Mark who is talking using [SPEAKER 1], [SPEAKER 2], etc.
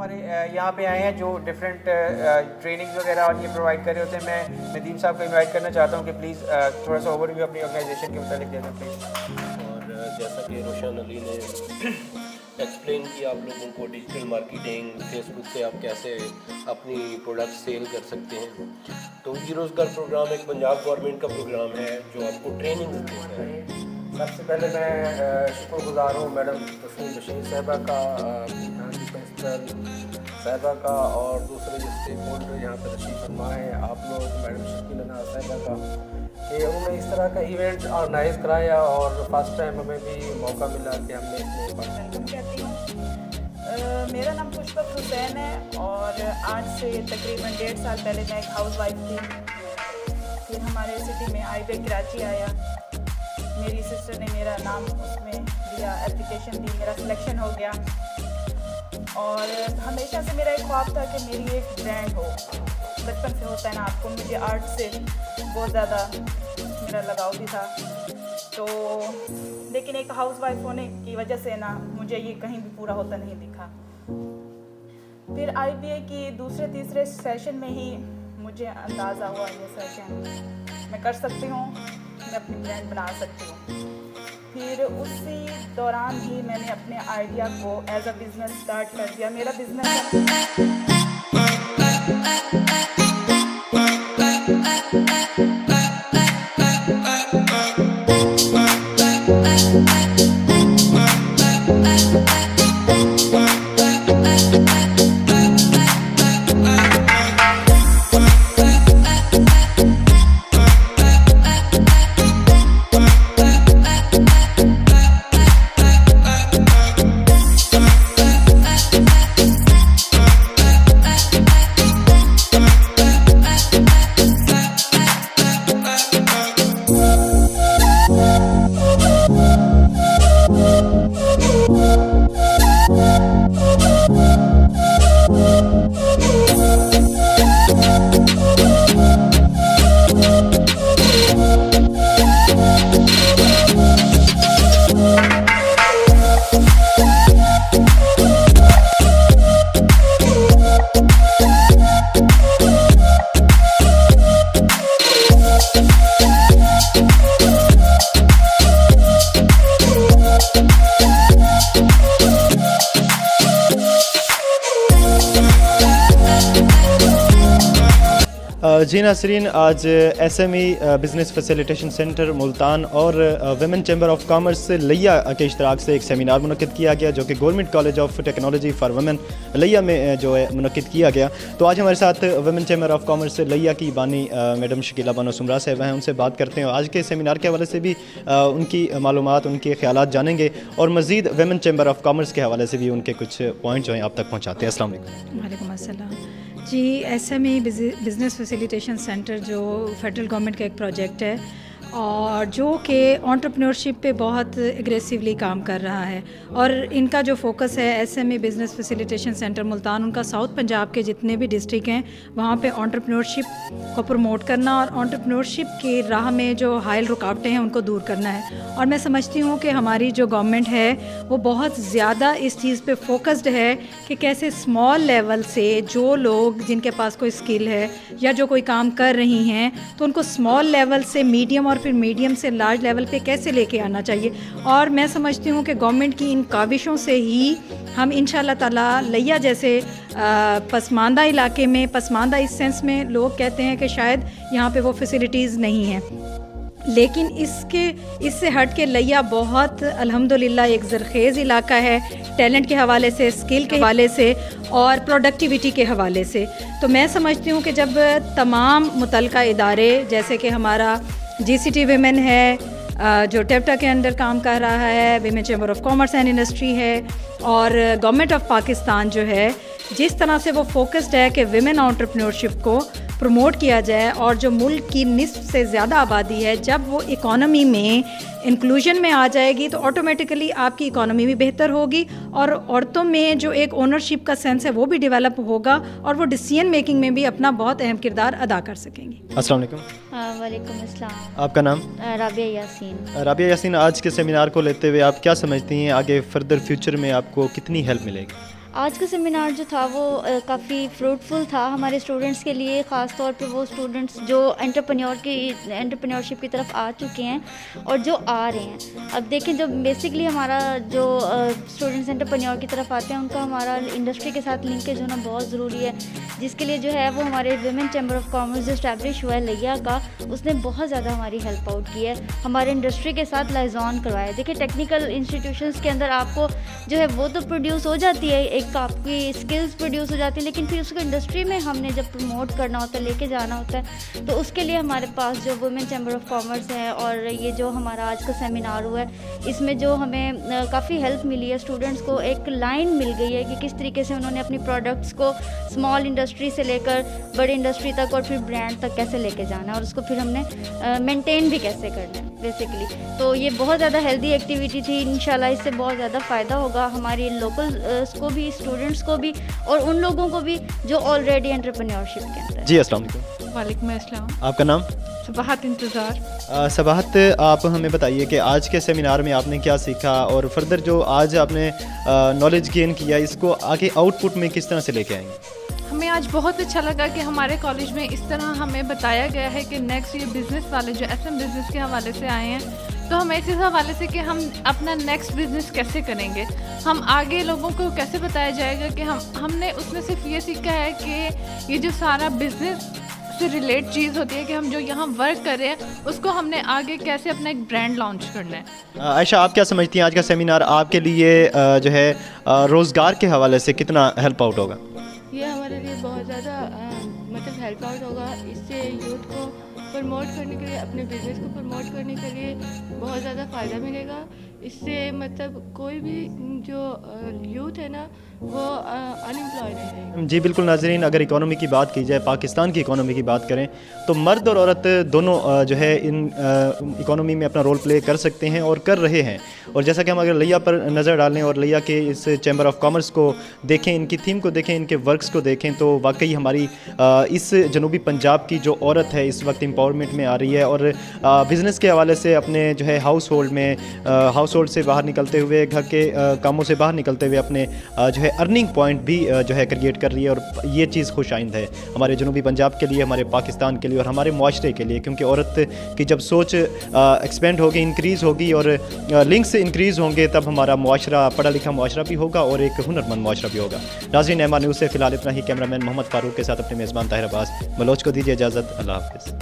[SPEAKER 1] ہمارے یہاں پہ آئے ہیں جو ڈفرینٹ ٹریننگز وغیرہ اور یہ پرووائڈ کر رہے ہوتے ہیں. میں ندیم صاحب کو انوائٹ کرنا چاہتا ہوں کہ پلیز تھوڑا سا اوور ویو اپنی آرگنائزیشن کے متعلق دے دیں پلیز.
[SPEAKER 2] اور جیسا کہ روشن علی نے ایکسپلین کیا آپ لوگوں کو ڈیجیٹل مارکیٹنگ فیس بک سے آپ کیسے اپنی پروڈکٹ سیل کر سکتے ہیں, تو یہ روزگار پروگرام ایک پنجاب گورنمنٹ کا پروگرام ہے جو آپ کو ٹریننگ دیتا ہے.
[SPEAKER 3] سب سے پہلے میں شکر گزار ہوں میڈم تسنیم بشیر صاحبہ کا, پرنسپل صاحبہ کا, اور دوسرے جو اسٹیک ہولڈر یہاں پہ تشریف فرما ہیں آپ لوگ, میڈم شکیل انار صاحبہ کا, کہ انہوں نے اس طرح کا ایونٹ آرگنائز کرایا اور فرسٹ ٹائم ہمیں بھی موقع ملا کہ ہم نے اس میں
[SPEAKER 4] ویلکم کہتی ہوں. میرا نام خوشبخت حسین ہے اور آج سے تقریباً 1.5 سال پہلے میں ایک ہاؤس وائف تھی. پھر ہمارے سٹی میں آئی وے کراچی آیا, میری سسٹر نے میرا نام اس میں دیا, اپلیکیشن دی, میرا سلیکشن ہو گیا. اور ہمیشہ سے میرا ایک خواب تھا کہ میری ایک برانڈ ہو. بچپن سے ہوتا ہے نا آپ کو, مجھے آرٹ سے بہت زیادہ میرا لگاؤ بھی تھا. تو لیکن ایک ہاؤس وائف ہونے کی وجہ سے نا مجھے یہ کہیں بھی پورا ہوتا نہیں دکھا. پھر آئی بی اے کی دوسرے تیسرے سیشن میں ہی مجھے اندازہ ہوا یہ سیشن میں کر سکتی ہوں, میں اپنی برانڈ بنا سکتی ہوں. پھر اسی دوران ہی میں نے اپنے آئیڈیا کو ایز اے بزنس اسٹارٹ کر دیا. میرا بزنس
[SPEAKER 5] جی ناظرین, آج S M E business facilitation centre Multan اور ویمن چیمبر آف کامرس لیا کے اشتراک سے ایک سیمینار منعقد کیا گیا جو کہ government college of technology for women لیا میں جو ہے منعقد کیا گیا. تو آج ہمارے ساتھ ویمن چیمبر آف کامرس لیا کی بانی میڈم شکیلہ بانو سمرا صاحبہ ہیں, ان سے بات کرتے ہیں. آج کے سیمینار کے حوالے سے بھی ان کی معلومات, ان کے خیالات جانیں گے اور مزید ویمن چیمبر آف کامرس کے حوالے سے بھی ان کے کچھ پوائنٹ جو ہیں آپ تک پہنچاتے ہیں. السلام علیکم.
[SPEAKER 6] وعلیکم السلام. جی, S M E business facilitation centre جو فیڈرل گورنمنٹ کا ایک پروجیکٹ ہے اور جو کہ انٹرپرینورشپ پہ بہت اگریسیولی کام کر رہا ہے, اور ان کا جو فوکس ہے S M E business facilitation centre Multan, ان کا ساؤتھ پنجاب کے جتنے بھی ڈسٹرکٹ ہیں وہاں پہ انٹرپرینورشپ کو پروموٹ کرنا اور انٹرپرینورشپ کی راہ میں جو حائل رکاوٹیں ہیں ان کو دور کرنا ہے. اور میں سمجھتی ہوں کہ ہماری جو گورنمنٹ ہے وہ بہت زیادہ اس چیز پہ فوکسڈ ہے کہ کیسے اسمال لیول سے جو لوگ جن کے پاس کوئی اسکل ہے یا جو کوئی کام کر رہی ہیں تو ان کو اسمال لیول سے میڈیم اور پھر میڈیم سے لارج لیول پہ کیسے لے کے آنا چاہیے. اور میں سمجھتی ہوں کہ گورنمنٹ کی ان کاوشوں سے ہی ہم انشاءاللہ تعالیٰ لیا جیسے پسماندہ علاقے میں, پسماندہ اس سینس میں لوگ کہتے ہیں کہ شاید یہاں پہ وہ فیسلٹیز نہیں ہیں, لیکن اس سے ہٹ کے لیا بہت الحمدللہ ایک زرخیز علاقہ ہے ٹیلنٹ کے حوالے سے, اسکل کے حوالے سے اور پروڈکٹیوٹی کے حوالے سے. تو میں سمجھتی ہوں کہ جب تمام متعلقہ ادارے جیسے کہ ہمارا جی سی ٹی ویمن ہے جو ٹیپٹا کے انڈر کام کر رہا ہے, women chamber of commerce and industry ہے, اور گورنمنٹ آف پاکستان جو ہے جس طرح سے وہ فوکسڈ ہے کہ ویمن انٹرپرینورشپ کو پروموٹ کیا جائے, اور جو ملک کی نصف سے زیادہ آبادی ہے جب وہ اکانومی میں انکلوژن میں آ جائے گی تو آٹومیٹیکلی آپ کی اکانومی بھی بہتر ہوگی اور عورتوں میں جو ایک اونرشپ کا سینس ہے وہ بھی ڈیولپ ہوگا اور وہ ڈیسیژن میکنگ میں بھی اپنا بہت اہم کردار ادا کر سکیں گی.
[SPEAKER 5] السلام علیکم.
[SPEAKER 7] وعلیکم السلام.
[SPEAKER 5] آپ کا نام؟
[SPEAKER 7] رابعہ یاسین.
[SPEAKER 5] رابعہ یاسین, آج کے سیمینار کو لیتے ہوئے آپ کیا سمجھتی ہیں آگے فردر فیوچر میں آپ کو کتنی ہیلپ ملے گی؟
[SPEAKER 7] آج کا سیمینار جو تھا وہ کافی فروٹفل تھا ہمارے اسٹوڈنٹس کے لیے، خاص طور پہ وہ اسٹوڈنٹس جو انٹرپرینیورشپ کی طرف آ چکے ہیں اور جو آ رہے ہیں. اب دیکھیں جو بیسکلی ہمارا جو اسٹوڈنٹس انٹرپرینیور کی طرف آتے ہیں ان کا ہمارا انڈسٹری کے ساتھ لنکیج ہونا بہت ضروری ہے، جس کے لیے جو ہے وہ ہمارے ویمن چیمبر آف کامرس جو اسٹیبلش ہوا ہے لیا کا، اس نے بہت زیادہ ہماری ہیلپ آؤٹ کی ہے، ہمارے انڈسٹری کے ساتھ لائزون کروایا. دیکھیں ٹیکنیکل انسٹیٹیوشنس کے اندر آپ کو جو ہے وہ تو پروڈیوس ہو جاتی ہے، ایک آپ کی اسکلز پروڈیوس ہو جاتی ہے، لیکن پھر اس کو انڈسٹری میں ہم نے جب پروموٹ کرنا ہوتا ہے، لے کے جانا ہوتا ہے، تو اس کے لیے ہمارے پاس جو وومن چیمبر آف کامرس ہے اور یہ جو ہمارا آج کا سیمینار ہوا ہے، اس میں جو ہمیں کافی ہیلپ ملی ہے، اسٹوڈنٹس کو ایک لائن مل گئی ہے کہ کس طریقے سے انہوں نے اپنی پروڈکٹس کو اسمال انڈسٹری سے لے کر بڑی انڈسٹری تک اور پھر برانڈ تک کیسے لے کے جانا ہے، اور اس کو پھر ہم نے مینٹین بھی کیسے کرنا ہے بیسکلی. تو یہ بہت زیادہ ہیلدی ایکٹیویٹی تھی. انشاءاللہ اس سے بہت زیادہ فائدہ ہوگا ہماری لوکلس کو بھی، اسٹوڈنٹس کو بھی، اور ان لوگوں کو بھی جو آلریڈی انٹرپرینیورشپ کے اندر.
[SPEAKER 5] جی السلام علیکم.
[SPEAKER 8] وعلیکم السلام.
[SPEAKER 5] آپ کا نام؟
[SPEAKER 8] صباحت انتظار.
[SPEAKER 5] صباحت، آپ ہمیں بتائیے کہ آج کے سیمینار میں آپ نے کیا سیکھا، اور فردر جو آج آپ نے نالج گین کیا اس کو آگے آؤٹ پٹ میں کس طرح سے لے کے آئیں گے؟
[SPEAKER 8] ہمیں آج بہت اچھا لگا کہ ہمارے کالج میں اس طرح ہمیں بتایا گیا ہے کہ نیکسٹ یہ بزنس والے جو ایس ایم بزنس کے حوالے سے آئے ہیں، تو ہمیں اس حوالے سے کہ ہم اپنا نیکسٹ بزنس کیسے کریں گے، ہم آگے لوگوں کو کیسے بتایا جائے گا کہ ہم نے اس میں صرف یہ سیکھا ہے کہ یہ جو سارا بزنس سے ریلیٹ چیز ہوتی ہے کہ ہم جو یہاں ورک کر رہے ہیں اس کو ہم نے آگے کیسے اپنا ایک برانڈ لانچ کرنا ہے.
[SPEAKER 5] عائشہ، آپ کیا سمجھتی ہیں آج کا سیمینار آپ کے لیے جو ہے روزگار کے حوالے سے کتنا ہیلپ آؤٹ ہوگا؟
[SPEAKER 9] یہ ہمارے لیے بہت زیادہ مطلب ہیلپ آؤٹ ہوگا. اس سے یوتھ کو پروموٹ کرنے کے لیے، اپنے بزنس کو پروموٹ کرنے کے لیے بہت زیادہ فائدہ ملے گا. اس سے مطلب کوئی بھی جو یوتھ ہے نا وہ انمپلائڈ ہے.
[SPEAKER 5] جی بالکل ناظرین، اگر اکانومی کی بات کی جائے، پاکستان کی اکانومی کی بات کریں تو مرد اور عورت دونوں جو ہے ان اکانومی میں اپنا رول پلے کر سکتے ہیں اور کر رہے ہیں. اور جیسا کہ ہم اگر لیا پر نظر ڈالیں اور لیا کے اس چیمبر آف کامرس کو دیکھیں، ان کی تھیم کو دیکھیں، ان کے ورکس کو دیکھیں، تو واقعی ہماری اس جنوبی پنجاب کی جو عورت ہے اس وقت امپاورمنٹ میں آ رہی ہے، اور بزنس کے حوالے سے اپنے جو ہے ہاؤس ہولڈ سے باہر نکلتے ہوئے، گھر کے کاموں سے باہر نکلتے ہوئے اپنے جو ہے ارننگ پوائنٹ بھی جو ہے کریٹ کر رہی ہے. اور یہ چیز خوش آئند ہے ہمارے جنوبی پنجاب کے لیے، ہمارے پاکستان کے لیے اور ہمارے معاشرے کے لیے، کیونکہ عورت کی جب سوچ ایکسپینڈ ہوگی، انکریز ہوگی اور لنکس انکریز ہوں گے، تب ہمارا معاشرہ پڑھا لکھا معاشرہ بھی ہوگا اور ایک ہنرمند معاشرہ بھی ہوگا. ناظرین، ایم آر نیوز سے فی الحال اتنا ہی. کیمرہ مین محمد فاروق کے ساتھ اپنے میزبان طاہر عباس بلوچ کو دیجیے اجازت. اللہ حافظ.